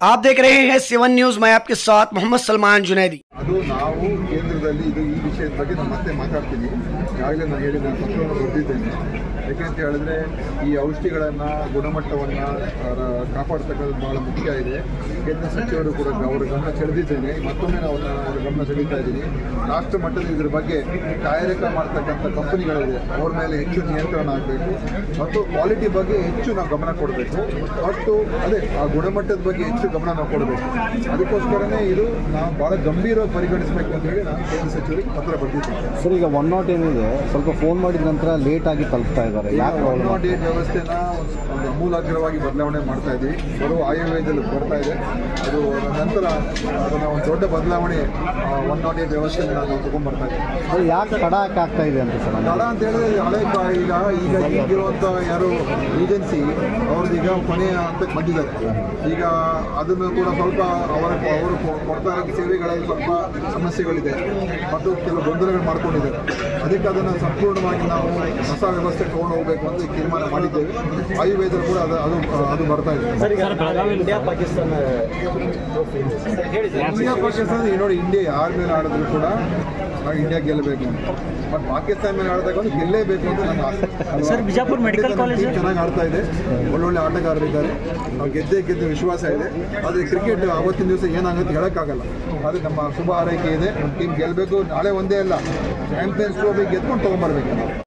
आप देख रहे हैं 7 न्यूज। मैं आपके साथ मोहम्मद सलमान जुनैदी। ಅದು ನಾವು ಕೇಂದ್ರದಲ್ಲಿ ಈ ವಿಷಯದ ಬಗ್ಗೆ ನಾನು ಮತ್ತೆ ಮಾತಾಡ್ತೀನಿ. ಈಗಾಗಲೇ ನಾನು ಹೇಳಿದ ಪತ್ರವನ್ನು ಬರೆದಿದ್ದೇನೆ. ಯಾಕೆಂತ ಹೇಳಿದ್ರೆ ಈ ಔಷಧಿಗಳನ್ನು ಗುಣಮಟ್ಟವನ್ನು ಕಾಪಾಡ್ತಕ್ಕಂಥದ್ದು ಬಹಳ ಮುಖ್ಯ ಇದೆ. ಕೇಂದ್ರ ಸಚಿವರು ಕೂಡ ಅವರ ಗಮನ ಸೆಳೆದಿದ್ದೇನೆ. ಮತ್ತೊಮ್ಮೆ ನಾವು ಅವರ ಗಮನ ಸೆಳೀತಾ ಇದ್ದೀನಿ. ರಾಷ್ಟ್ರ ಮಟ್ಟದಲ್ಲಿ ಇದ್ರ ಬಗ್ಗೆ ತಯಾರಿಕ ಮಾಡ್ತಕ್ಕಂಥ ಕಂಪನಿಗಳಿದೆ, ಅವ್ರ ಮೇಲೆ ಹೆಚ್ಚು ನಿಯಂತ್ರಣ ಆಗಬೇಕು ಮತ್ತು ಕ್ವಾಲಿಟಿ ಬಗ್ಗೆ ಹೆಚ್ಚು ನಾವು ಗಮನ ಕೊಡಬೇಕು. ಮತ್ತು ಅದೇ ಆ ಗುಣಮಟ್ಟದ ಬಗ್ಗೆ ಹೆಚ್ಚು ಗಮನ ನಾವು ಕೊಡಬೇಕು. ಅದಕ್ಕೋಸ್ಕರನೇ ಇದು ನಾವು ಭಾಳ ಗಂಭೀರವಾಗಿ ಪರಿಗಣಿಸಬೇಕು ಅಂತ ಹೇಳಿ ನಾನು ಕೇಂದ್ರ ಸಚಿವರಿಗೆ ಪತ್ರ ಬರೆದಿದ್ದೇನೆ. ಸರ್, ಈಗ 108 ಏನಿದೆ, ಸ್ವಲ್ಪ ಫೋನ್ ಮಾಡಿದ ನಂತರ ಲೇಟ್ ಆಗಿ ತಲುಪ್ತಾ ಇದ್ದಾರೆ. ಯಾಕೆ 108 ವ್ಯವಸ್ಥೆನ ಒಂದು ಅಮೂಲಾಗ್ರವಾಗಿ ಬದಲಾವಣೆ ಮಾಡ್ತಾ ಇದ್ದೀವಿ. ಬರುವ ಆಯವ್ಯಯದಲ್ಲಿ ಬರ್ತಾ ಇದೆ. ಅದು ನಂತರ ಅದನ್ನು ಒಂದು ದೊಡ್ಡ ಬದಲಾವಣೆ 108 ವ್ಯವಸ್ಥೆನ ನಾವು ತಗೊಂಡ್ಬರ್ತಾ ಇದ್ದೀವಿ. ಅದು ಯಾಕೆ ತಡ ಆಗ್ತಾ ಇದೆ ಅಂತ ಸರ್? ತಡ ಅಂತ ಹೇಳಿದ್ರೆ ಹಳೆ ಈಗಿರುವಂಥ ಯಾರು ಏಜೆನ್ಸಿ ಅವ್ರದ್ದೀಗ ಕೊನೆಯ ಹಂತಕ್ಕೆ ಬಂದಿದ್ದಾರೆ. ಈಗ ಅದನ್ನು ಕೂಡ ಸ್ವಲ್ಪ ಅವರು ಕೊಡ್ತಾ ಇರೋ ಸೇವೆಗಳಲ್ಲಿ ಸ್ವಲ್ಪ ಸಮಸ್ಯೆಗಳಿದೆ ಮತ್ತು ಕೆಲವು ಗೊಂದಲಗಳು ಮಾಡ್ಕೊಂಡಿದ್ದಾರೆ. ಅದಕ್ಕೆ ಅದನ್ನು ಸಂಪೂರ್ಣವಾಗಿ ನಾವು ಹೊಸ ವ್ಯವಸ್ಥೆ ತಗೊಂಡು ಹೋಗಬೇಕು ಅಂತ ತೀರ್ಮಾನ ಮಾಡಿದ್ದೇವೆ. ಆಯುರ್ವೇದಲ್ಲಿ ಕೂಡ ಅದು ಬರ್ತಾ ಇದೆ. ಇಂಡಿಯಾ ಪಾಕಿಸ್ತಾನ ನೋಡಿ, ಇಂಡಿಯಾ ಯಾರ ಮೇಲೆ ಆಡಿದ್ರು ಕೂಡ ಇಂಡಿಯಾ ಗೆಲ್ಲಬೇಕು ಅಂತ, ಬಟ್ ಪಾಕಿಸ್ತಾನ ಮೇಲೆ ಆಡಿದಾಗ ಒಂದು ಗೆಲ್ಲೇಬೇಕು ಅಂತ ನನ್ನ ಆಸೆ. ಸರ್, ಬಿಜಾಪುರ ಮೆಡಿಕಲ್ ಕಾಲೇಜ್ ಚೆನ್ನಾಗಿ ಆಡ್ತಾ ಇದೆ, ಒಳ್ಳೊಳ್ಳೆ ಆಟಗಾರರಿದ್ದಾರೆ, ಗೆದ್ದ ವಿಶ್ವಾಸ ಇದೆ. ಆದರೆ ಕ್ರಿಕೆಟ್ ಅವತ್ತಿನ ದಿವಸ ಏನಾಗುತ್ತೆ ಹೇಳೋಕ್ಕಾಗಲ್ಲ. ಆದರೆ ನಮ್ಮ ಶುಭ ಹಾರೈಕೆ ಇದೆ. ನಮ್ಮ ಟೀಮ್ ಗೆಲ್ಲಬೇಕು. ನಾಳೆ ಒಂದೇ ಅಲ್ಲ, ಚಾಂಪಿಯನ್ಸ್ ಟ್ರೋಫಿ ಗೆದ್ಕೊಂಡು ತೊಗೊಂಬರ್ಬೇಕು.